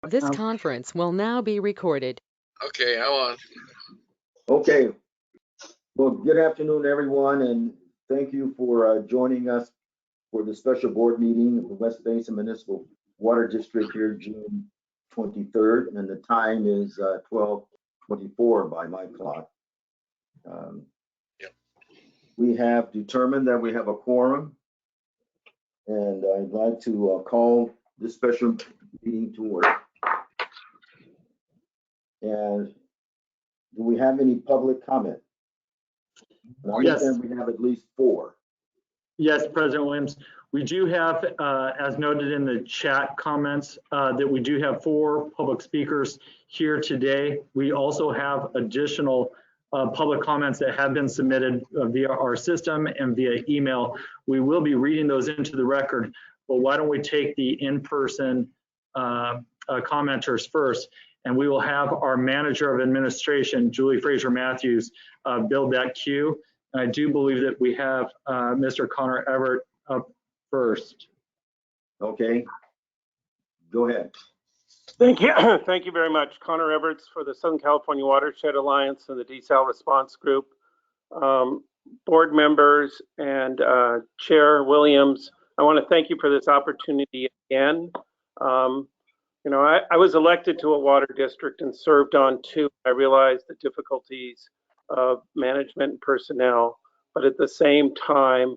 This conference will now be recorded. Okay, how on? Okay. Well, good afternoon, everyone, and thank you for joining us for the special board meeting of the West Basin Municipal Water District here, June 23rd, and the time is 12:24 by my clock. We have determined that we have a quorum, and I'd like to call this special meeting to order. And do we have any public comment? Yes. We have at least 4. Yes, President Williams. We do have, as noted in the chat comments, that we do have 4 public speakers here today. We also have additional public comments that have been submitted via our system and via email. We will be reading those into the record, but why don't we take the in-person commenters first, and we will have our Manager of Administration, Julie Fraser Matthews, build that queue. And I do believe that we have Mr. Connor Everett up first. Okay, go ahead. Thank you. Thank you very much. Connor Everts for the Southern California Watershed Alliance and the Desal Response Group. Board members and Chair Williams, I want to thank you for this opportunity again. You know, I was elected to a water district and served on 2. I realized the difficulties of management and personnel, but at the same time,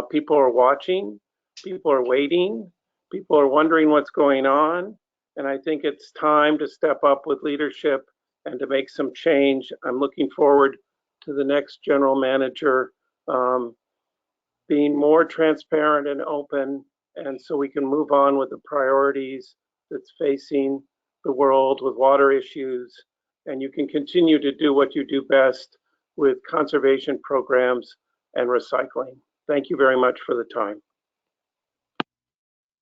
people are watching, people are waiting, people are wondering what's going on. And I think it's time to step up with leadership and to make some change. I'm looking forward to the next general manager being more transparent and open, and so we can move on with the priorities that's facing the world with water issues. And you can continue to do what you do best with conservation programs and recycling. Thank you very much for the time.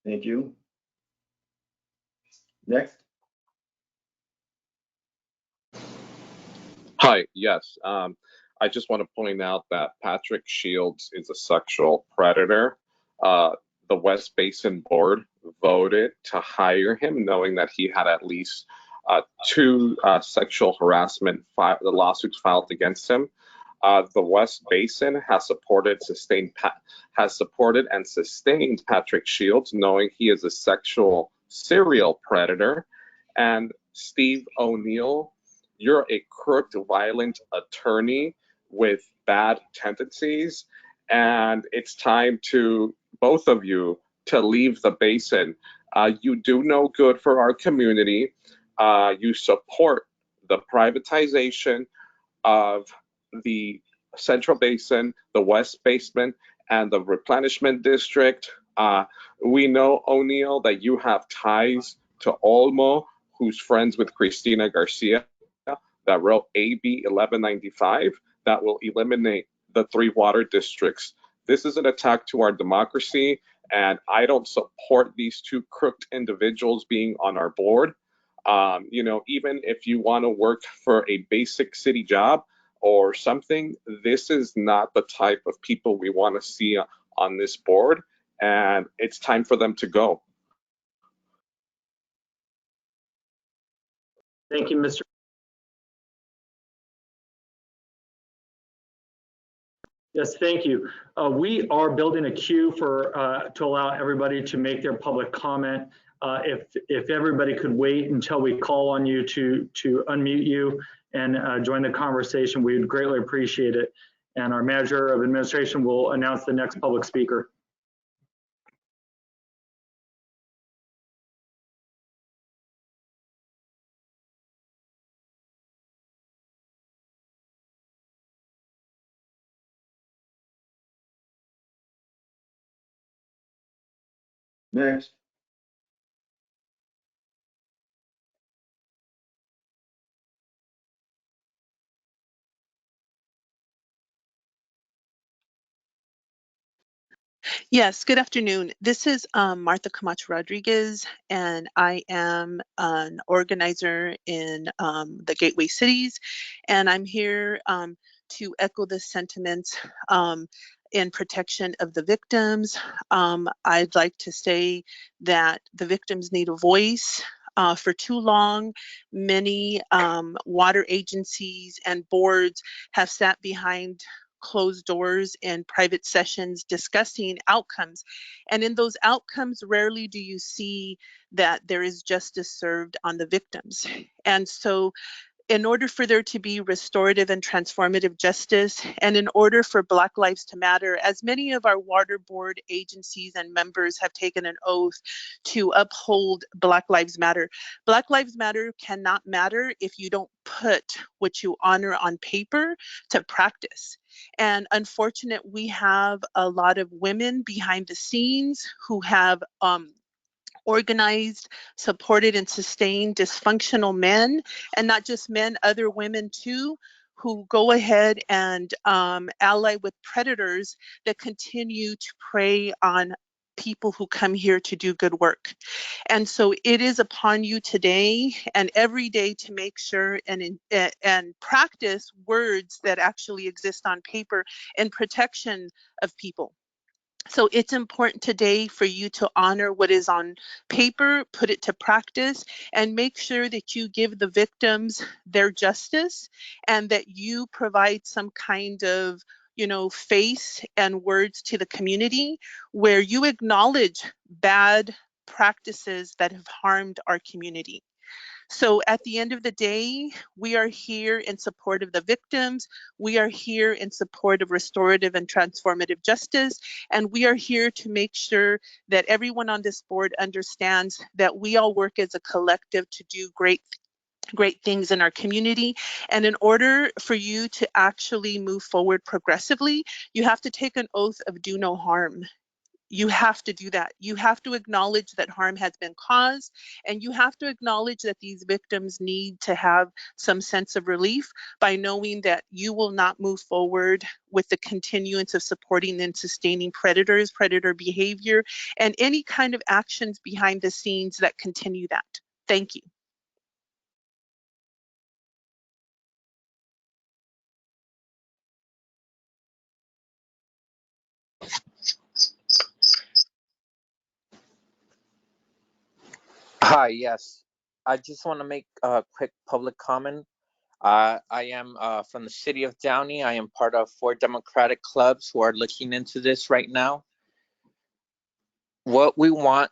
Thank you. Next. Hi, yes. I just want to point out that Patrick Shields is a sexual predator. The West Basin Board voted to hire him, knowing that he had at least 2 sexual harassment lawsuits filed against him. The West Basin has supported and sustained Patrick Shields, knowing he is a sexual serial predator. And Steve O'Neill, you're a crooked, violent attorney with bad tendencies, and it's time to both of you to leave the basin. You do no good for our community. You support the privatization of the Central Basin, the West Basin, and the Replenishment District. We know, O'Neill, that you have ties to Olmo, who's friends with Cristina Garcia, that wrote AB 1195 that will eliminate the 3 water districts. This is an attack to our democracy, and I don't support these 2 crooked individuals being on our board. You know, even if you want to work for a basic city job or something, this is not the type of people we want to see on this board, and it's time for them to go. Thank you, Mr. Yes, thank you. We are building a queue for to allow everybody to make their public comment. If everybody could wait until we call on you to unmute you and join the conversation, we would greatly appreciate it. And our Manager of Administration will announce the next public speaker. Next. Yes, good afternoon. This is Martha Camacho Rodriguez, and I am an organizer in the Gateway Cities, and I'm here to echo the sentiments in protection of the victims. I'd like to say that the victims need a voice. For too long, many water agencies and boards have sat behind closed doors in private sessions discussing outcomes. And in those outcomes, rarely do you see that there is justice served on the victims. And so in order for there to be restorative and transformative justice, and in order for Black Lives to Matter, as many of our water board agencies and members have taken an oath to uphold Black Lives Matter. Black Lives Matter cannot matter if you don't put what you honor on paper to practice. And unfortunate, we have a lot of women behind the scenes who have organized, supported, and sustained dysfunctional men, and not just men, other women too, who go ahead and ally with predators that continue to prey on people who come here to do good work. And so it is upon you today and every day to make sure and practice words that actually exist on paper in protection of people. So it's important today for you to honor what is on paper, put it to practice, and make sure that you give the victims their justice and that you provide some kind of, face and words to the community where you acknowledge bad practices that have harmed our community. So at the end of the day, we are here in support of the victims. We are here in support of restorative and transformative justice. And we are here to make sure that everyone on this board understands that we all work as a collective to do great things in our community. And in order for you to actually move forward progressively, you have to take an oath of do no harm. You have to do that. You have to acknowledge that harm has been caused, and you have to acknowledge that these victims need to have some sense of relief by knowing that you will not move forward with the continuance of supporting and sustaining predators, predator behavior, and any kind of actions behind the scenes that continue that. Thank you. Hi, yes. I just want to make a quick public comment. I am from the city of Downey. I am part of 4 Democratic clubs who are looking into this right now. What we want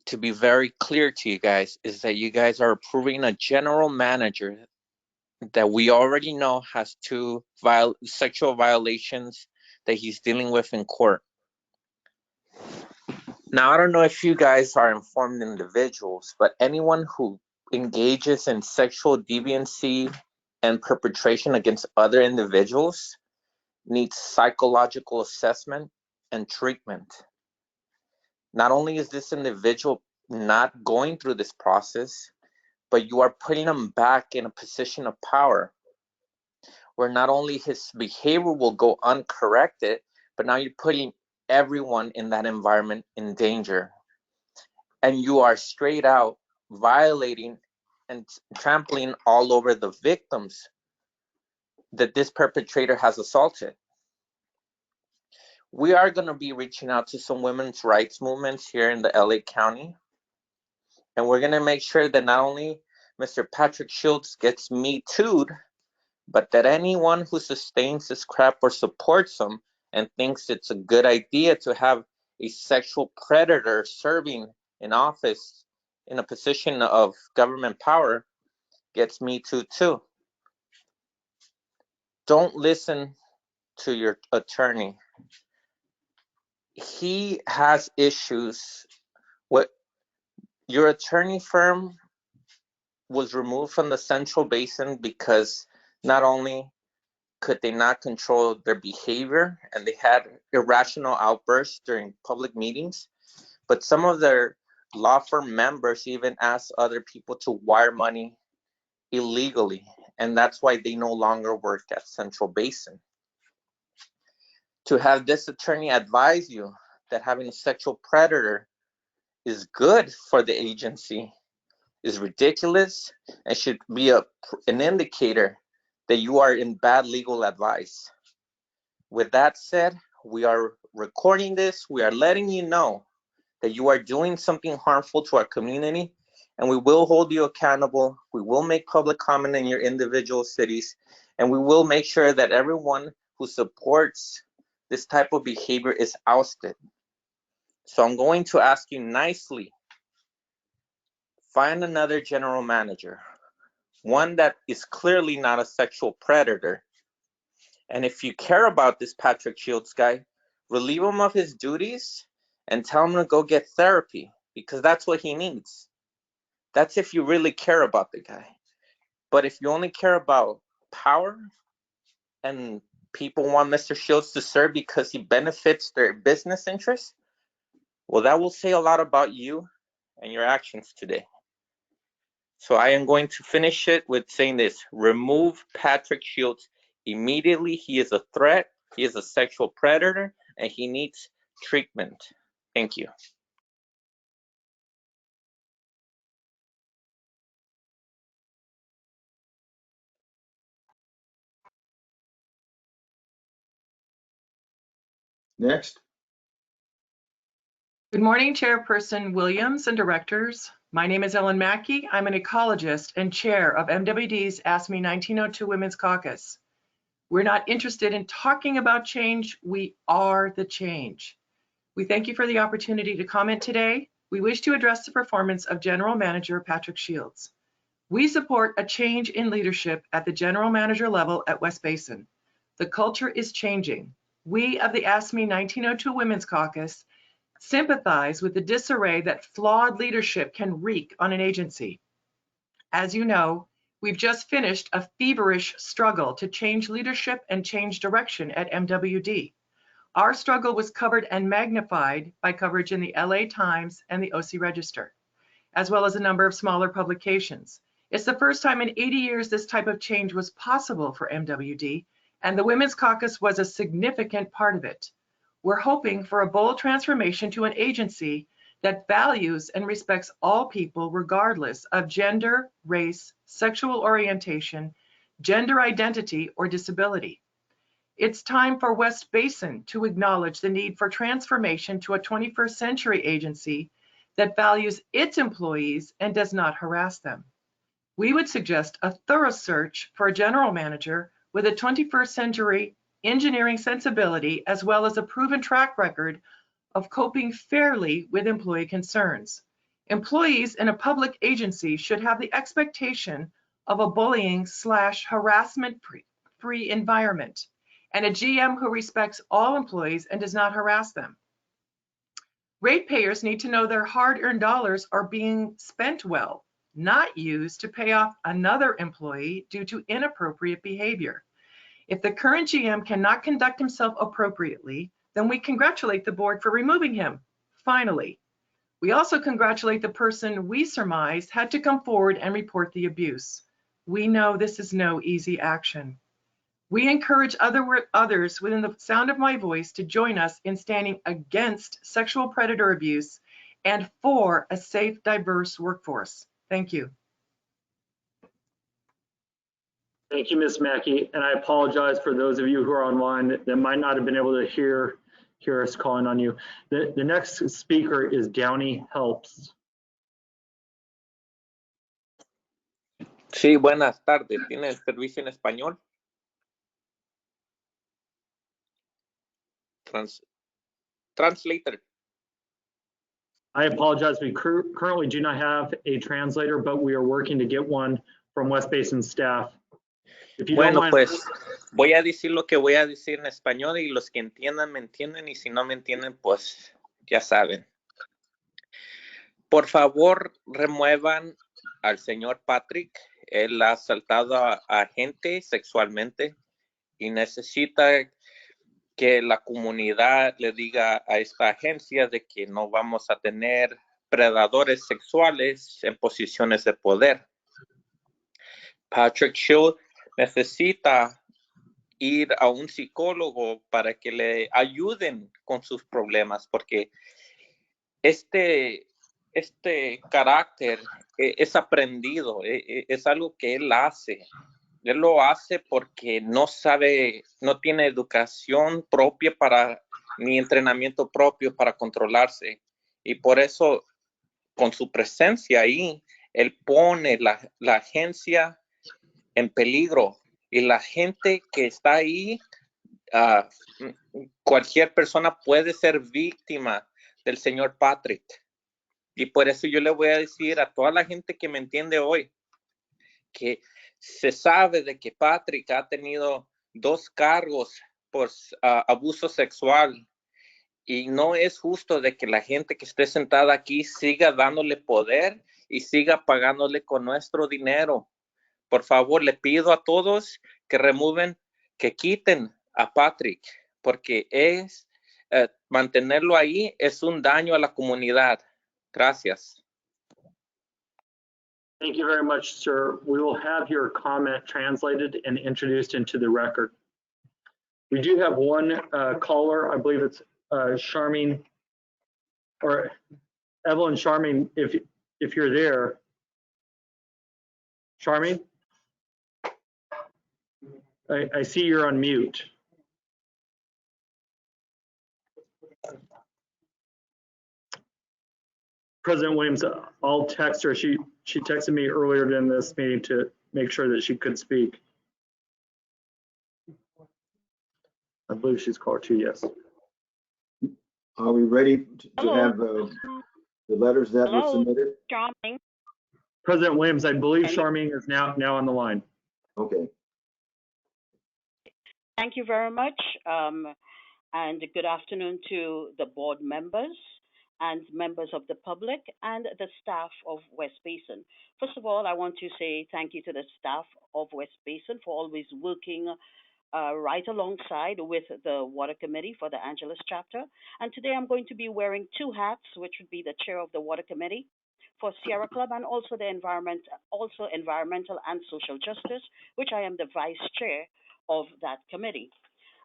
to be very clear to you guys is that you guys are approving a general manager that we already know has 2 sexual violations that he's dealing with in court. Now, I don't know if you guys are informed individuals, but anyone who engages in sexual deviancy and perpetration against other individuals needs psychological assessment and treatment. Not only is this individual not going through this process, but you are putting him back in a position of power where not only his behavior will go uncorrected, but now you're putting everyone in that environment in danger. And you are straight out violating and trampling all over the victims that this perpetrator has assaulted. We are going to be reaching out to some women's rights movements here in the LA County. And we're going to make sure that not only Mr. Patrick Shields gets Me Too'd, but that anyone who sustains this crap or supports him and thinks it's a good idea to have a sexual predator serving in office in a position of government power gets Me Too too. Don't listen to your attorney. He has issues. What your attorney firm was removed from the Central Basin because not only could they not control their behavior and they had irrational outbursts during public meetings, but some of their law firm members even asked other people to wire money illegally, and that's why they no longer work at Central Basin. To have this attorney advise you that having a sexual predator is good for the agency is ridiculous and should be an indicator that you are in bad legal advice. With that said, we are recording this. We are letting you know that you are doing something harmful to our community, and we will hold you accountable. We will make public comment in your individual cities, and we will make sure that everyone who supports this type of behavior is ousted. So I'm going to ask you nicely, find another general manager, one that is clearly not a sexual predator. And if you care about this Patrick Shields guy, relieve him of his duties and tell him to go get therapy, because that's what he needs. That's if you really care about the guy. But if you only care about power and people want Mr. Shields to serve because he benefits their business interests, well, that will say a lot about you and your actions today. So I am going to finish it with saying this: remove Patrick Shields immediately. He is a threat, he is a sexual predator, and he needs treatment. Thank you. Next. Good morning, Chairperson Williams and directors. My name is Ellen Mackey. I'm an ecologist and chair of MWD's Ask Me 1902 Women's Caucus. We're not interested in talking about change. We are the change. We thank you for the opportunity to comment today. We wish to address the performance of General Manager Patrick Shields. We support a change in leadership at the general manager level at West Basin. The culture is changing. We of the Ask Me 1902 Women's Caucus sympathize with the disarray that flawed leadership can wreak on an agency. As you know, we've just finished a feverish struggle to change leadership and change direction at MWD. Our struggle was covered and magnified by coverage in the LA Times and the OC Register, as well as a number of smaller publications. It's the first time in 80 years this type of change was possible for MWD, and the Women's Caucus was a significant part of it. We're hoping for a bold transformation to an agency that values and respects all people regardless of gender, race, sexual orientation, gender identity, or disability. It's time for West Basin to acknowledge the need for transformation to a 21st century agency that values its employees and does not harass them. We would suggest a thorough search for a general manager with a 21st century engineering sensibility, as well as a proven track record of coping fairly with employee concerns. Employees in a public agency should have the expectation of a bullying/harassment-free environment, and a GM who respects all employees and does not harass them. Ratepayers need to know their hard-earned dollars are being spent well, not used to pay off another employee due to inappropriate behavior. If the current GM cannot conduct himself appropriately, then we congratulate the board for removing him, finally. We also congratulate the person we surmise had to come forward and report the abuse. We know this is no easy action. We encourage others within the sound of my voice to join us in standing against sexual predator abuse and for a safe, diverse workforce. Thank you. Thank you, Ms. Mackey, and I apologize for those of you who are online that might not have been able to hear us calling on you. The next speaker is Downey Helps. Sí, buenas tardes. ¿Tiene el servicio en español? Translator. I apologize. We currently do not have a translator, but we are working to get one from West Basin staff. Bueno, pues voy a decir lo que voy a decir en español y los que entiendan me entienden y si no me entienden, pues ya saben. Por favor, remuevan al señor Patrick. Él ha asaltado a gente sexualmente y necesita que la comunidad le diga a esta agencia de que no vamos a tener predadores sexuales en posiciones de poder. Patrick Shields necesita ir a un psicólogo para que le ayuden con sus problemas, porque este carácter es aprendido, es algo que él hace. Él lo hace porque no sabe, no tiene educación propia ni entrenamiento propio para controlarse. Y por eso, con su presencia ahí, él pone la agencia en peligro y la gente que está ahí, cualquier persona puede ser víctima del señor Patrick. Y por eso yo le voy a decir a toda la gente que me entiende hoy que se sabe de que Patrick ha tenido 2 cargos por abuso sexual y no es justo de que la gente que esté sentada aquí siga dándole poder y siga pagándole con nuestro dinero. Por favor, le pido a todos que quiten a Patrick, porque mantenerlo ahí es un daño a la comunidad. Gracias. Thank you very much, sir. We will have your comment translated and introduced into the record. We do have one caller. I believe it's Charmaine, or Evelyn Charmaine, if you're there. Charmaine? I see you're on mute. President Williams, I'll text her. She texted me earlier in this meeting to make sure that she could speak. I believe she's called too, yes. Are we ready to have the letters that were submitted? Charming. President Williams, I believe Charmaine is now on the line. Okay. Thank you very much. And good afternoon to the board members and members of the public and the staff of West Basin. First of all, I want to say thank you to the staff of West Basin for always working right alongside with the Water Committee for the Angeles chapter. And today I'm going to be wearing 2 hats, which would be the chair of the Water Committee for Sierra Club and also environmental and social justice, which I am the vice chair of that committee.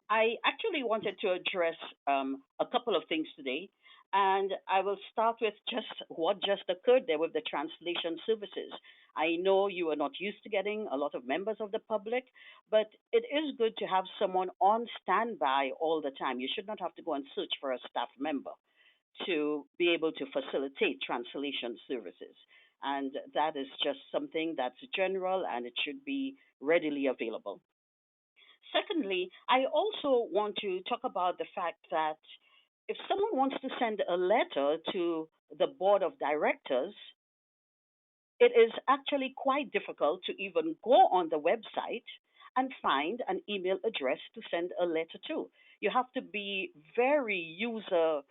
I actually wanted to address a couple of things today, and I will start with just what just occurred there with the translation services. I know you are not used to getting a lot of members of the public, but it is good to have someone on standby all the time. You should not have to go and search for a staff member to be able to facilitate translation services. And that is just something that's general and it should be readily available. Secondly, I also want to talk about the fact that if someone wants to send a letter to the board of directors, it is actually quite difficult to even go on the website and find an email address to send a letter to. You have to be very user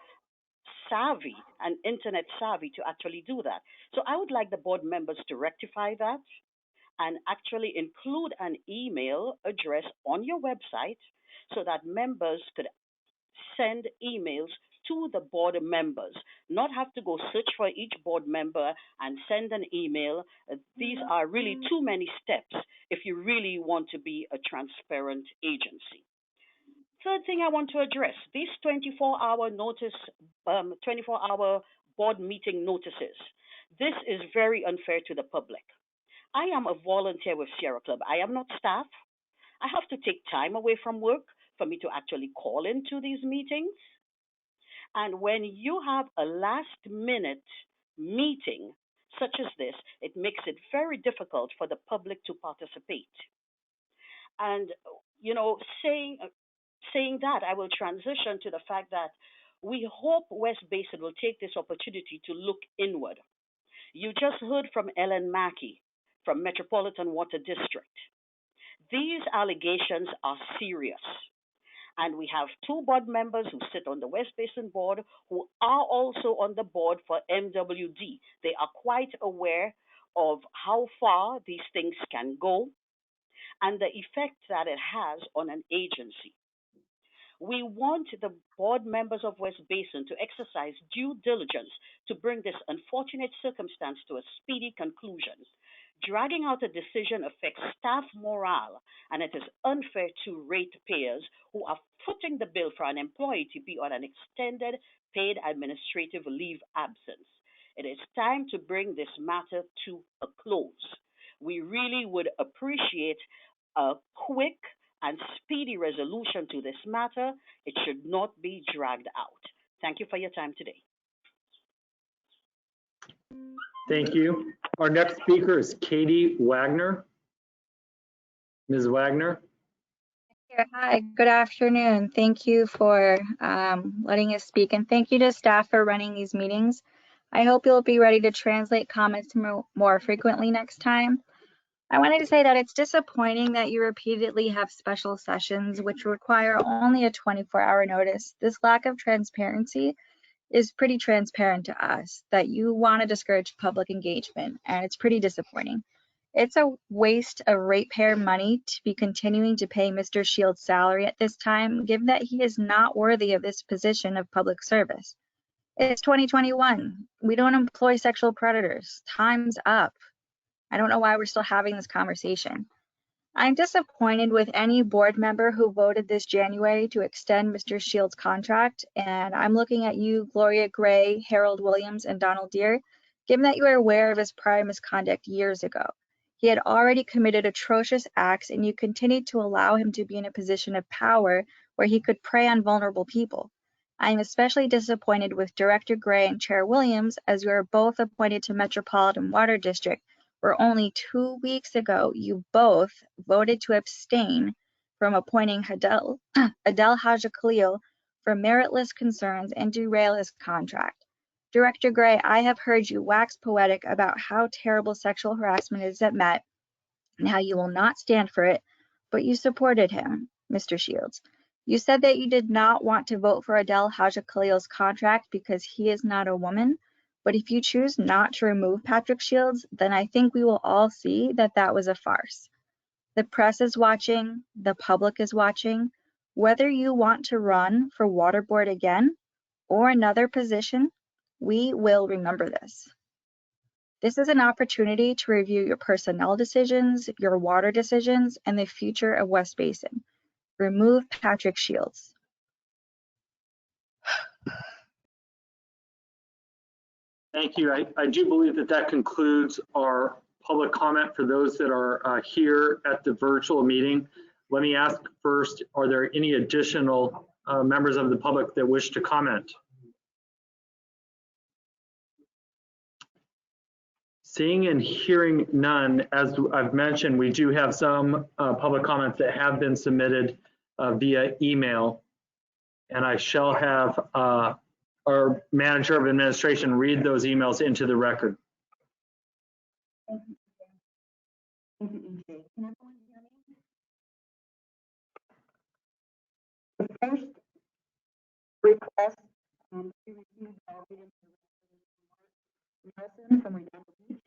savvy and internet savvy to actually do that. So I would like the board members to rectify that and actually include an email address on your website so that members could send emails to the board members, not have to go search for each board member and send an email. These are really too many steps if you really want to be a transparent agency. Third thing I want to address, these 24-hour notice, 24-hour board meeting notices. This is very unfair to the public. I am a volunteer with Sierra Club. I am not staff. I have to take time away from work for me to actually call into these meetings. And when you have a last minute meeting such as this, it makes it very difficult for the public to participate. And, saying that, I will transition to the fact that we hope West Basin will take this opportunity to look inward. You just heard from Ellen Mackey from Metropolitan Water District. These allegations are serious. And we have 2 board members who sit on the West Basin board who are also on the board for MWD. They are quite aware of how far these things can go and the effect that it has on an agency. We want the board members of West Basin to exercise due diligence to bring this unfortunate circumstance to a speedy conclusion. Dragging out a decision affects staff morale, and it is unfair to ratepayers who are footing the bill for an employee to be on an extended paid administrative leave absence. It is time to bring this matter to a close. We really would appreciate a quick and speedy resolution to this matter. It should not be dragged out. Thank you for your time today. Thank you. Our next speaker is Katie Wagner. Ms. Wagner. Hi, good afternoon. Thank you for letting us speak, and thank you to staff for running these meetings. I hope you'll be ready to translate comments more frequently next time. I wanted to say that it's disappointing that you repeatedly have special sessions which require only a 24-hour notice. This lack of transparency is pretty transparent to us that you want to discourage public engagement, and it's pretty disappointing. It's a waste of ratepayer money to be continuing to pay Mr. Shields' salary at this time, given that he is not worthy of this position of public service. It's 2021. We don't employ sexual predators. Time's up. I don't know why we're still having this conversation. I'm disappointed with any board member who voted this January to extend Mr. Shields' contract, and I'm looking at you, Gloria Gray, Harold Williams, and Donald Deere, given that you are aware of his prior misconduct years ago. He had already committed atrocious acts, and you continued to allow him to be in a position of power where he could prey on vulnerable people. I am especially disappointed with Director Gray and Chair Williams, as you are both appointed to Metropolitan Water District, where only 2 weeks ago you both voted to abstain from appointing Adel Haja Khalil for meritless concerns and derail his contract. Director Gray, I have heard you wax poetic about how terrible sexual harassment is at Met and how you will not stand for it, but you supported him, Mr. Shields. You said that you did not want to vote for Adel Haja Khalil's contract because he is not a woman, but if you choose not to remove Patrick Shields, then I think we will all see that that was a farce. The press is watching, the public is watching. Whether you want to run for water board again or another position, we will remember this. This is an opportunity to review your personnel decisions, your water decisions, and the future of West Basin. Remove Patrick Shields. Thank you. I do believe that that concludes our public comment for those that are here at the virtual meeting. Let me ask first, are there any additional members of the public that wish to comment? Seeing and hearing none, as I've mentioned, we do have some public comments that have been submitted via email, and I shall have our manager of administration read those emails into the record. The first request to receive Basin from Redondo Beach.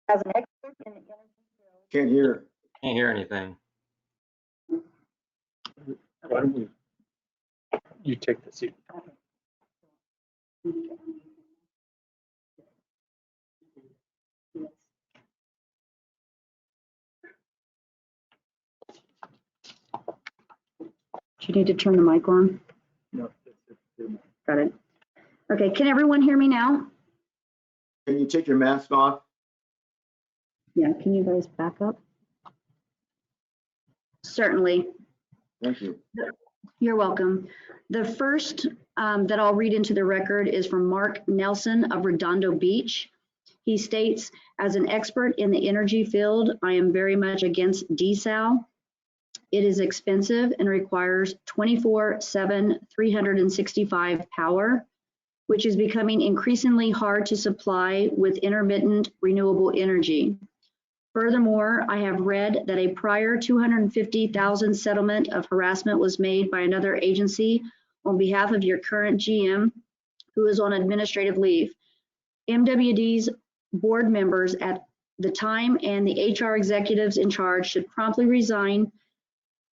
As an expert in the energy field. Can't hear. Can't hear anything. Why don't you take the seat? Do you need to turn the mic on? No. Got it. Okay, can everyone hear me now? Can you take your mask off? Yeah, can you guys back up? Certainly. Thank you. You're welcome. The first that I'll read into the record is from Mark Nelson of Redondo Beach. He states, as an expert in the energy field, I am very much against desal. It is expensive and requires 24/7, 365 power, which is becoming increasingly hard to supply with intermittent renewable energy. Furthermore, I have read that a prior $250,000 settlement of harassment was made by another agency on behalf of your current GM, who is on administrative leave. MWD's board members at the time and the HR executives in charge should promptly resign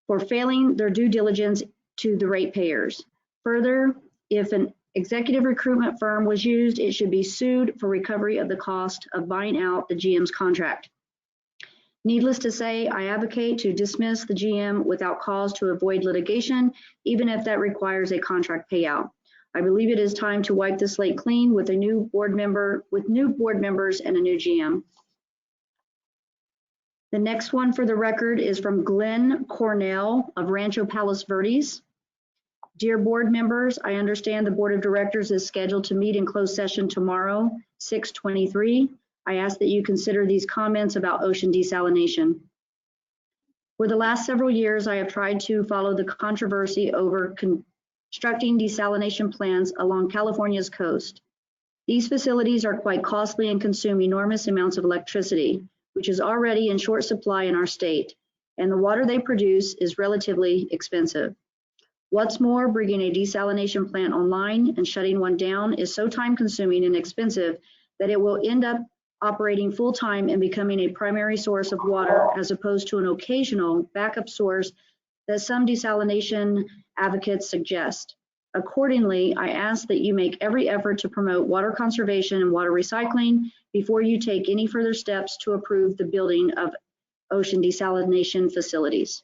for failing their due diligence to the ratepayers. Further, if an executive recruitment firm was used, it should be sued for recovery of the cost of buying out the GM's contract. Needless to say, I advocate to dismiss the GM without cause to avoid litigation, even if that requires a contract payout. I believe it is time to wipe the slate clean with new board members and a new GM. The next one for the record is from Glenn Cornell of Rancho Palos Verdes. Dear board members, I understand the board of directors is scheduled to meet in closed session tomorrow, 6/23. I ask that you consider these comments about ocean desalination. For the last several years, I have tried to follow the controversy over constructing desalination plants along California's coast. These facilities are quite costly and consume enormous amounts of electricity, which is already in short supply in our state, and the water they produce is relatively expensive. What's more, bringing a desalination plant online and shutting one down is so time-consuming and expensive that it will end up operating full-time and becoming a primary source of water as opposed to an occasional backup source that some desalination advocates suggest. Accordingly, I ask that you make every effort to promote water conservation and water recycling before you take any further steps to approve the building of ocean desalination facilities.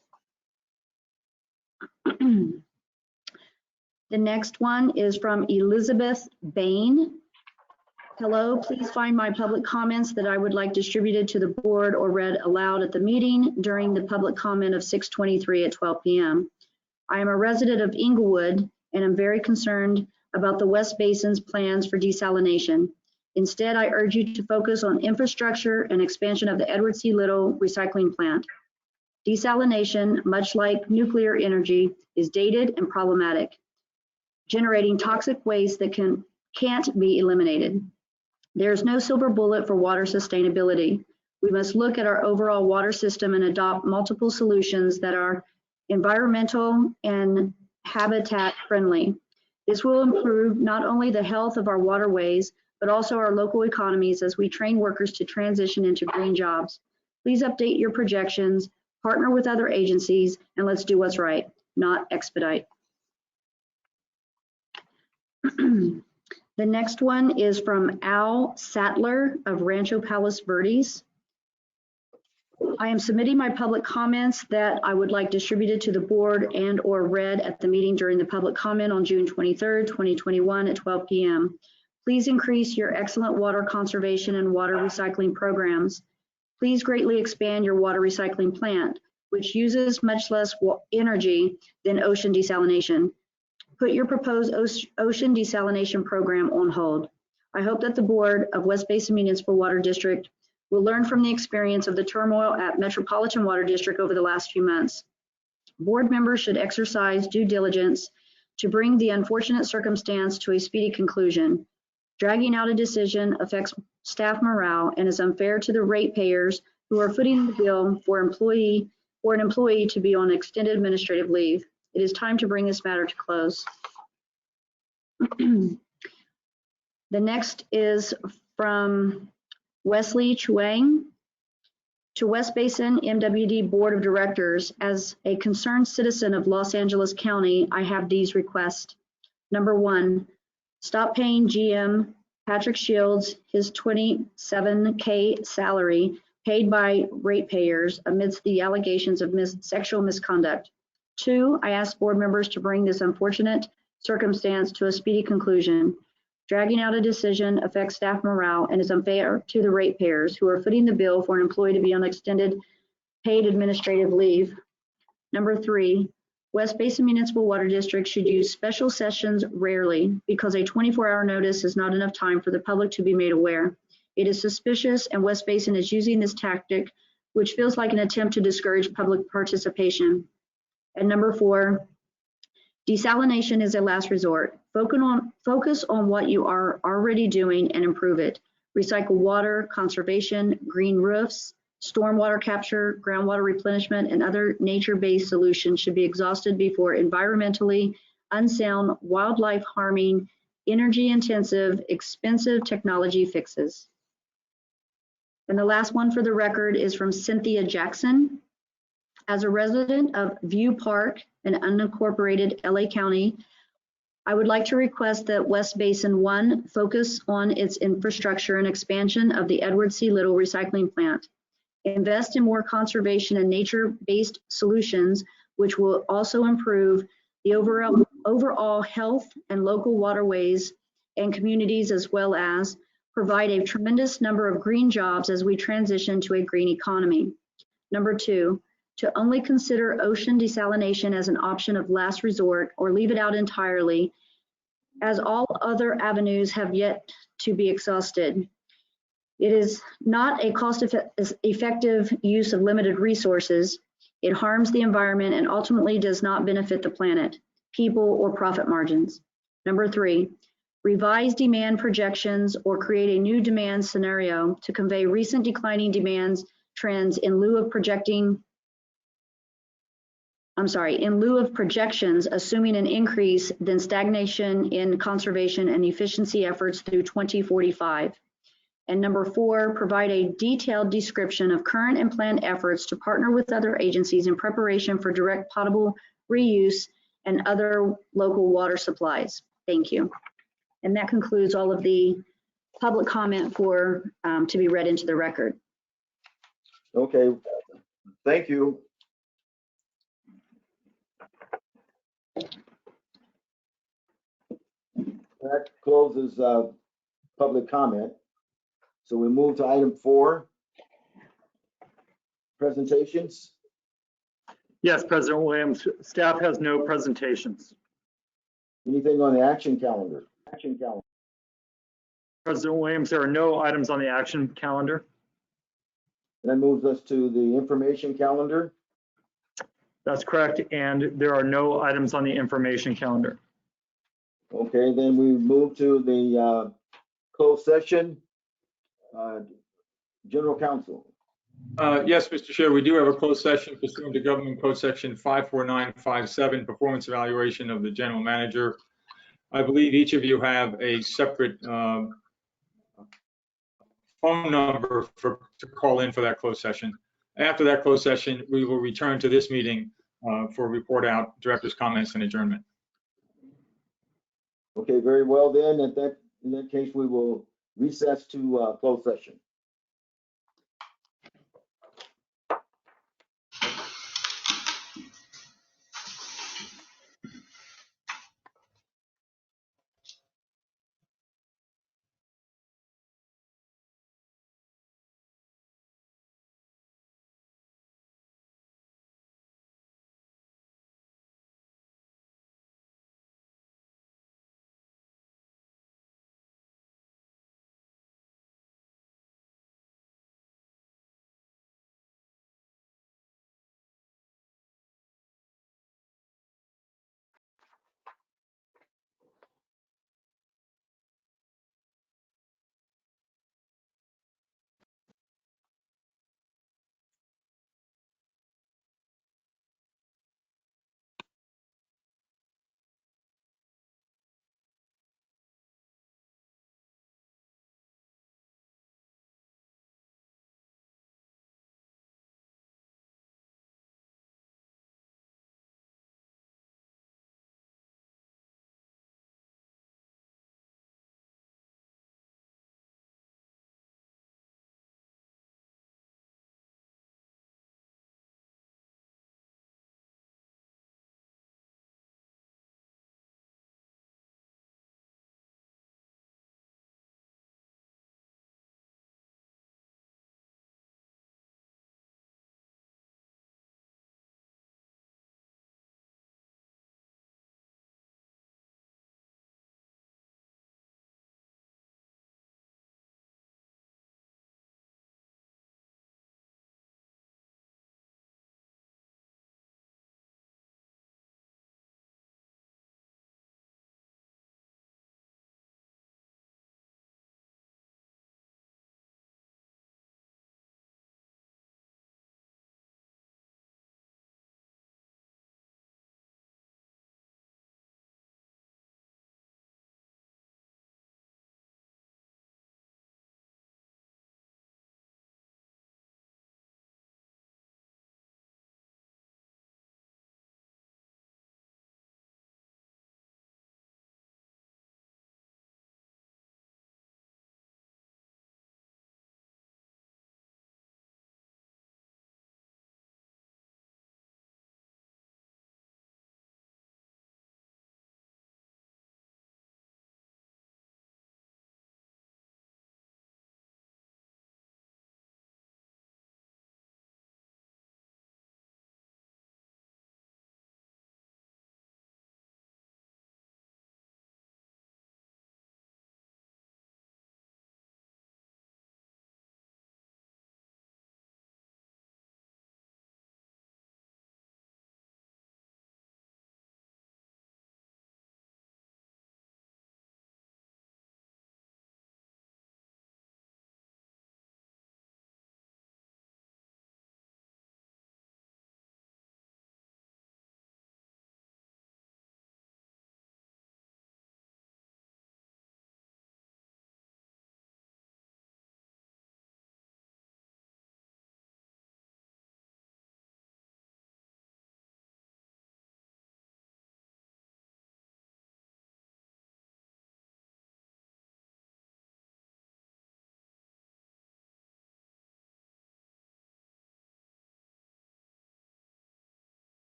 The next one is from Elizabeth Bain. Hello, please find my public comments that I would like distributed to the board or read aloud at the meeting during the public comment of 6/23 at 12 p.m. I am a resident of Inglewood and am very concerned about the West Basin's plans for desalination. Instead, I urge you to focus on infrastructure and expansion of the Edward C. Little recycling plant. Desalination, much like nuclear energy, is dated and problematic, generating toxic waste that can't be eliminated. There is no silver bullet for water sustainability. We must look at our overall water system and adopt multiple solutions that are environmental and habitat friendly. This will improve not only the health of our waterways, but also our local economies as we train workers to transition into green jobs. Please update your projections, partner with other agencies, and let's do what's right, not expedite. The next one is from Al Sattler of Rancho Palos Verdes. I am submitting my public comments that I would like distributed to the board and or read at the meeting during the public comment on June 23rd, 2021 at 12 p.m. Please increase your excellent water conservation and water recycling programs. Please greatly expand your water recycling plant, which uses much less energy than ocean desalination. Put your proposed ocean desalination program on hold. I hope that the board of West Basin Municipal Water District will learn from the experience of the turmoil at Metropolitan Water District over the last few months. Board members should exercise due diligence to bring the unfortunate circumstance to a speedy conclusion. Dragging out a decision affects staff morale and is unfair to the ratepayers who are footing the bill for an employee to be on extended administrative leave. It is time to bring this matter to close. The next is from Wesley Chuang. To West Basin MWD Board of Directors, as a concerned citizen of Los Angeles County, I have these requests. Number one, stop paying GM Patrick Shields his $27K salary paid by ratepayers amidst the allegations of sexual misconduct. Two, I ask board members to bring this unfortunate circumstance to a speedy conclusion. Dragging out a decision affects staff morale and is unfair to the ratepayers who are footing the bill for an employee to be on extended paid administrative leave. Number three, West Basin Municipal Water District should use special sessions rarely because a 24-hour notice is not enough time for the public to be made aware. It is suspicious and West Basin is using this tactic, which feels like an attempt to discourage public participation. And number four, desalination is a last resort. Focus on what you are already doing and improve it. Recycle water, conservation, green roofs, stormwater capture, groundwater replenishment, and other nature-based solutions should be exhausted before environmentally unsound, wildlife harming, energy-intensive, expensive technology fixes. And the last one for the record is from Cynthia Jackson. As a resident of View Park, an unincorporated LA County, I would like to request that West Basin 1 focus on its infrastructure and expansion of the Edward C. Little recycling plant. Invest in more conservation and nature-based solutions, which will also improve the overall health and local waterways and communities, as well as provide a tremendous number of green jobs as we transition to a green economy. Number two, to only consider ocean desalination as an option of last resort or leave it out entirely, as all other avenues have yet to be exhausted. It is not a cost-effective use of limited resources. It harms the environment and ultimately does not benefit the planet, people, or profit margins. Number 3, revise demand projections or create a new demand scenario to convey recent declining demands trends in lieu of projections, assuming an increase, then stagnation in conservation and efficiency efforts through 2045. And number 4, provide a detailed description of current and planned efforts to partner with other agencies in preparation for direct potable reuse and other local water supplies. Thank you. And that concludes all of the public comment for to be read into the record. Okay, thank you. That closes public comment. So we move to item 4, presentations. Yes, President Williams, staff has no presentations. Anything on the action calendar? President Williams, there are no items on the action calendar. That moves us to the information calendar. That's correct, and there are no items on the information calendar. Okay, then we move to the closed session. General Counsel. Yes, Mr. Chair, we do have a closed session pursuant to Government Code Section 54957, performance evaluation of the general manager. I believe each of you have a separate phone number to call in for that closed session. After that closed session, we will return to this meeting for report out, director's comments, and adjournment. Okay, very well then. In that case, we will recess to closed session.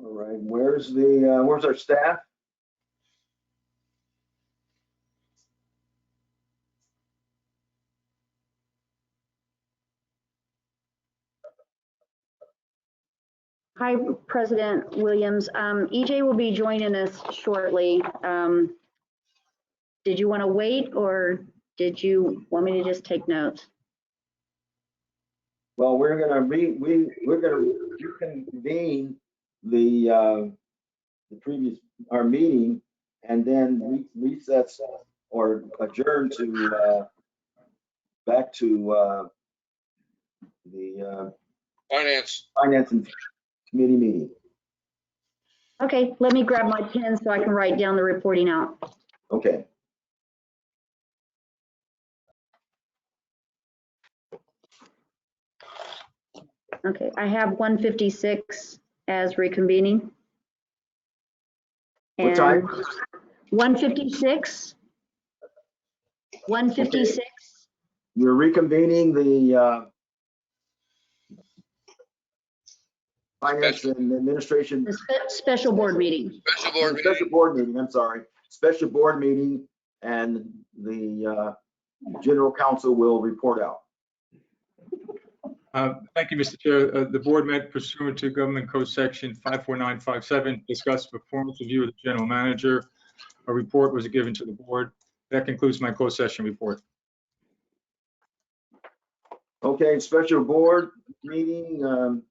All right, where's our staff? Hi, President Williams. EJ will be joining us shortly. Did you want to wait, or did you want me to just take notes? Well, we're gonna reconvene the our meeting, and then recess or adjourn to back to the Finance. Finance and Committee meeting. Okay, let me grab my pen so I can write down the reporting out. Okay. Okay, I have 156 as reconvening. What time? 156. 156. We're reconvening the Finance and Administration. The special board meeting. Special board meeting, I'm sorry. Special board meeting, and the general counsel will report out. Thank you, Mr. Chair. The board met pursuant to Government Code Section 54957, discussed performance review of the general manager. A report was given to the board. That concludes my closed session report. Okay, special board meeting,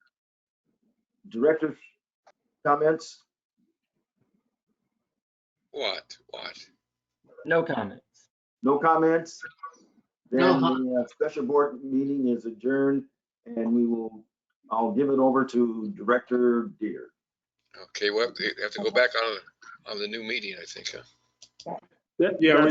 director's comments. What? No comments. No comments? Then No. the special board meeting is adjourned, and I'll give it over to Director Deere. Okay, well, we have to go back on the new meeting, I think, huh? Yeah,